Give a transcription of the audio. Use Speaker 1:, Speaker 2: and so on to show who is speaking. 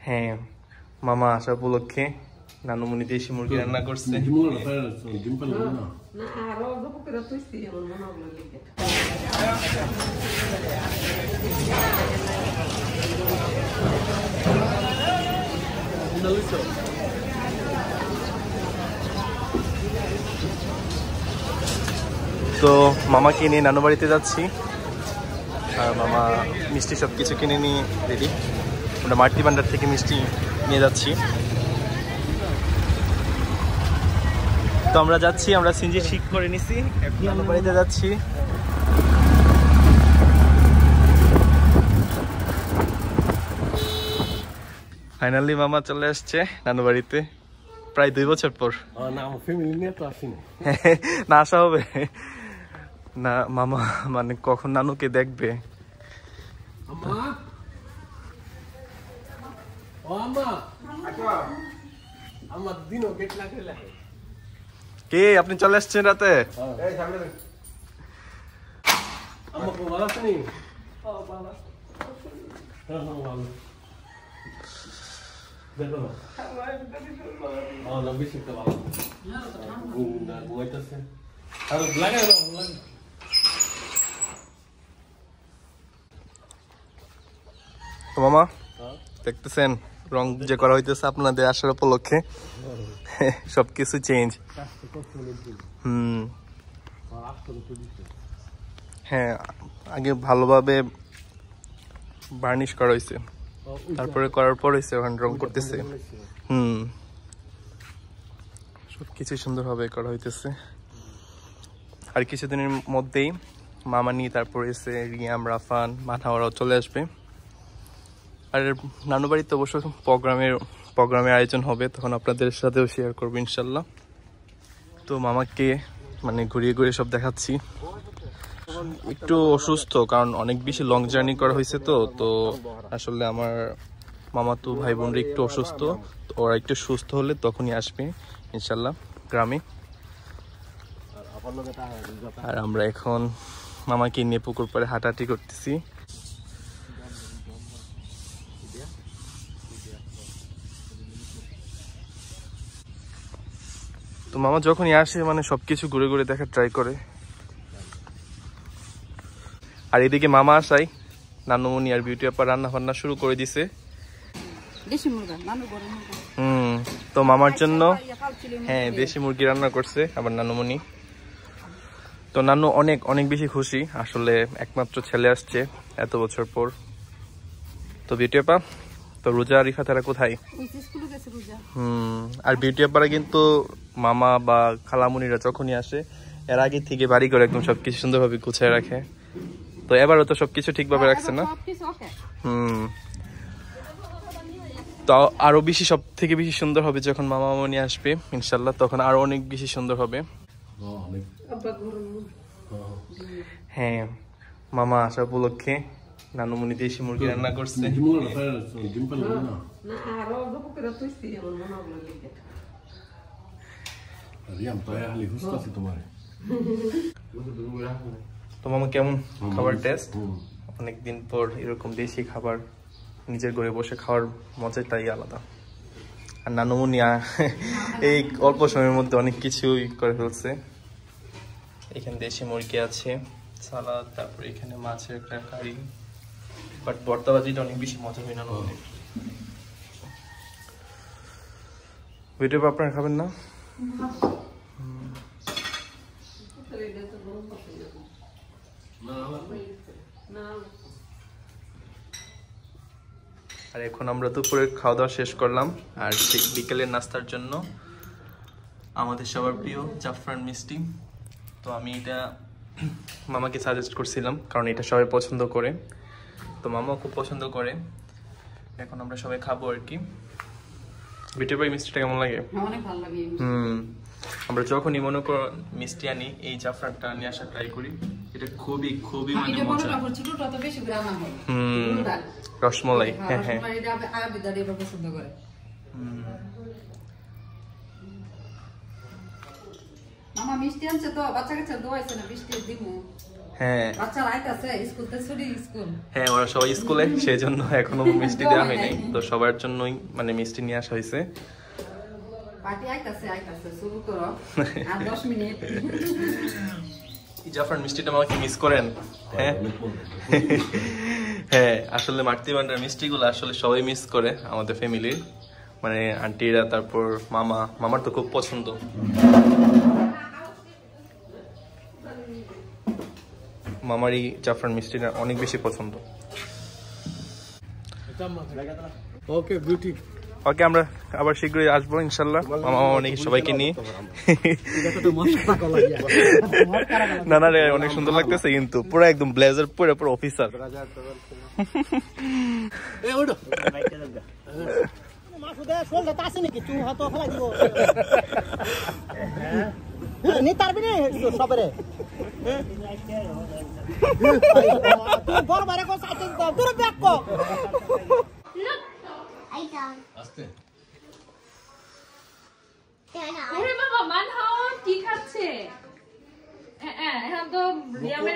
Speaker 1: হ্যাঁ, মামা আসা উপলক্ষে নানুমণি দেশি মুরগি রান্না করছে। তো মামাকে নিয়ে নানু বাড়িতে যাচ্ছি, আর মামা মিষ্টি সব কিছু কিনে নিয়ে রেডি। আমরা মাটি ভান্ডার থেকে মিষ্টি নিয়ে যাচ্ছি। তো আমরা যাচ্ছি, আমরা সিনজি ঠিক করে নিছি, এখন নানু বাড়িতে যাচ্ছি। ফাইনালি মামা চলে আসছে নানু বাড়িতে প্রায় 2 বছর পর। না আসা হবে না, মামা মানে কখন নানুকে দেখবে। কে আপনি চলে আসছেন রাতে? তো মামা দেখতেছেন রং যে করা হইতেছে আপনাদের আসার উপলক্ষে, সবকিছু চেঞ্জ। হ্যাঁ, আগে ভালোভাবে বার্নিশ করা হয়েছে, তারপরে করার পর হয়েছে ওখানে রং করতেছে। সবকিছু সুন্দরভাবে করা হইতেছে। আর কিছুদিনের মধ্যেই মামা নিয়ে তারপরে এসে রিয়াম, রাফান, মানহাওয়ারাও চলে আসবে। আর নানু বাড়িতে অবশ্য প্রোগ্রামের আয়োজন হবে, তখন আপনাদের সাথেও শেয়ার করবো ইনশাল্লাহ। তো মামাকে মানে ঘুরিয়ে ঘুরিয়ে সব দেখাচ্ছি। একটু অসুস্থ, কারণ অনেক বেশি লং জার্নি করা হয়েছে। তো আসলে আমার মামা তো ভাই বোনরা একটু অসুস্থ, তো ওরা একটু সুস্থ হলে তখনই আসবে ইনশাল্লাহ গ্রামে। আর আমরা এখন মামাকে নিয়ে পুকুর পাড়ে হাঁটাহাঁটি করতেছি। তো মামা যখনই আসে মানে সবকিছু ঘুরে ঘুরে দেখার ট্রাই করে। আর এদিকে মামা আসাই নানুমণি আর বিউটি আপা রান্না বান্না শুরু করে দিছে। তো মামার জন্য হ্যাঁ দেশি মুরগি রান্না করছে আবার নানুমণি। তো নানু অনেক অনেক বেশি খুশি, আসলে একমাত্র ছেলে আসছে এত বছর পর। তো বিউটি আপা তো রোজা রিফা তারা কোথায়? আর বিউটি আপারা কিন্তু মামা বা খালামুনিরা যখনই আসে এর আগে থেকে বাড়ি করে একদম সবকিছু সুন্দরভাবে গুছিয়ে রাখে। তো এবারও তো সবকিছু ঠিকভাবে রাখছে না? তো আরো বেশি, সব থেকে বেশি সুন্দর হবে যখন মামা মামনি আসবে ইনশাল্লাহ, তখন আরো অনেক বেশি সুন্দর হবে। হ্যাঁ, মামা আসা উপলক্ষে নানুমণি দেশি মুরগি রান্না করছে। তো মামা কেমন খাবার টেস্ট? অনেকদিন পর এরকম দেশি খাবার নিজের ঘরে বসে খাওয়ার মজাটাই আলাদা। আর নানুমণি এই অল্প সময়ের মধ্যে অনেক কিছুই করে ফেলছে। এখানে দেশি মুরগি আছে, সালাদ, তারপরে এখানে মাছের একটা কারি। বাট ভর্তাবাজিটা অনেক বেশি মজা হয় নানুমণির। ভিডিও আপনারা খাবেন না? আর এখন আমরা দুপুরে খাওয়া দাওয়া শেষ করলাম, আর বিকেলের নাস্তার জন্য আমাদের সবার প্রিয় জাফরান মিষ্টি। তো আমি এটা মামাকে সাজেস্ট করছিলাম, কারণ এটা সবাই পছন্দ করে, তো মামাও খুব পছন্দ করে। এখন আমরা সবাই খাবো আর কি। বিটের ভাই মিষ্টিটা কেমন লাগে?
Speaker 2: অনেক ভালো লাগে।
Speaker 1: আমরা যখনই মনে করো মিষ্টি আনি, এই জাফরানটা নিয়ে আসা ট্রাই করি। এটা খুবই খুবই মানে মজা। রসমলাই, হ্যাঁ হ্যাঁ।
Speaker 2: মামা মিষ্টি আনছে তো, বাচ্চা কাচ্চা দোয়াইছে না, মিষ্টি দিমু।
Speaker 1: হ্যাঁ
Speaker 2: বাচ্চারা আইতাছে স্কুল থেকে ছুটি স্কুল
Speaker 1: হ্যাঁ ওরা সবাই স্কুলে সেজন্য এখনো মিষ্টি দেওয়া হয় নাই তো সবার জন্যই মানে মিষ্টি নিয়ে আসা হয়েছে
Speaker 2: পার্টি আইতাছে শুরু করো আর 10 মিনিট
Speaker 1: জাফরান মিষ্টিটা আমাকে মিস করেন হ্যাঁ হ্যাঁ আসলে মারতি ভান্ডার মিষ্টিগুলো আসলে সবাই মিস করে আমাদের ফ্যামিলির মানে আন্টিরা তারপর মামার তো খুব পছন্দ মামারই জাফরান মিষ্টিটা অনেক বেশি পছন্দ
Speaker 3: ওকে বিউটি
Speaker 1: ওকে আমরা আবার শীঘ্রই আসবো ইনশাল্লাহ মামা অনেক সবাইকে নিয়ে না না রে অনেক সুন্দর লাগতেছে কিন্তু পুরো একদম ব্লেজার পুরো পুরো অফিসার
Speaker 4: ওরে বাবা মানহাও কি খাচ্ছে এখন তো রিয়ামের